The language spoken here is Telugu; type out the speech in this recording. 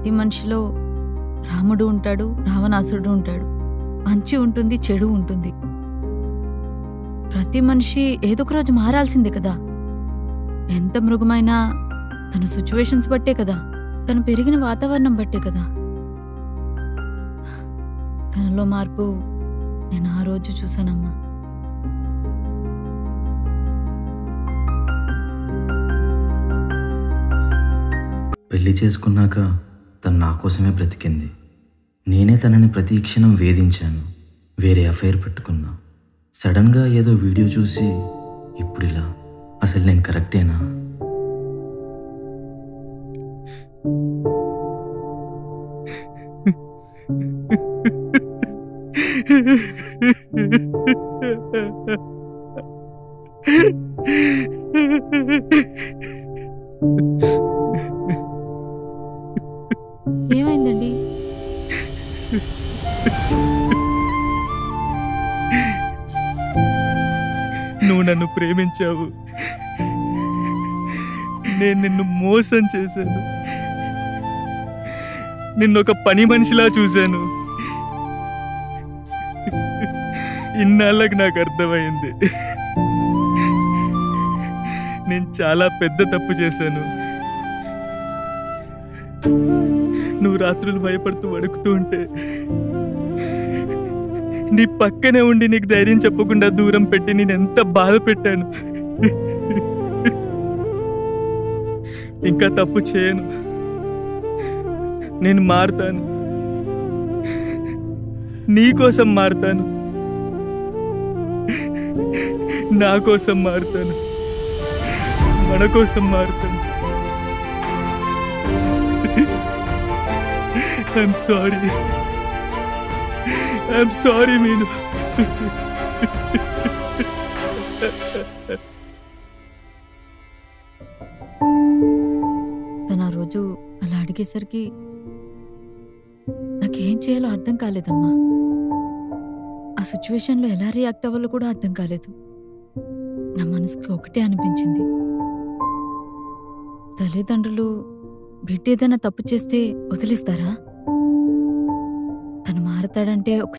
ప్రతి మనిషిలో రాముడు ఉంటాడు, రావణాసురుడు ఉంటాడు. మంచి ఉంటుంది, చెడు ఉంటుంది. ప్రతి మనిషి ఏదో ఒక రోజు మారాల్సిందే కదా. ఎంత మృగమైనా తన సిచ్యువేషన్స్ బట్టే కదా, తను పెరిగిన వాతావరణం బట్టే కదా. తనలో మార్పు నేను ఆ రోజు చూశానమ్మా. పెళ్లి చేసుకున్నాక తను నా కోసమే బ్రతికింది. నేనే తనని ప్రతి క్షణం వేధించాను, వేరే అఫైర్ పెట్టుకున్నా. సడన్గా ఏదో వీడియో చూసి ఇప్పుడు ఇలా. అసలు నేను కరెక్టేనా? ఏమైందండి? నువ్వు నన్ను ప్రేమించావు, నేను నిన్ను మోసం చేశాను, నిన్నొక పని మనిషిలా చూశాను. ఇన్నాళ్ళకి నాకు అర్థమైంది, నేను చాలా పెద్ద తప్పు చేశాను. నువ్వు రాత్రులు భయపడుతూ వణుకుతూ ఉంటే నీ పక్కనే ఉండి నీకు ధైర్యం చెప్పకుండా దూరం పెట్టి నేను ఎంత బాధ పెట్టాను. ఇంకా తప్పు చేయను, నేను మారుతాను, నీకోసం మారుతాను, నా కోసం మారుతాను, మన కోసం మారుతాను. ఐఎమ్ సారీ మీను. తను ఆ రోజు అలా అడిగేసరికి నాకేం చేయాలో అర్థం కాలేదమ్మా. ఆ సిచ్యువేషన్లో ఎలా రియాక్ట్ అవ్వాలో కూడా అర్థం కాలేదు. నా మనసుకి ఒకటే అనిపించింది, తల్లిదండ్రులు బిడ్డ ఏదైనా తప్పు చేస్తే వదిలేస్తారా? తను మారతాడంటే ఒక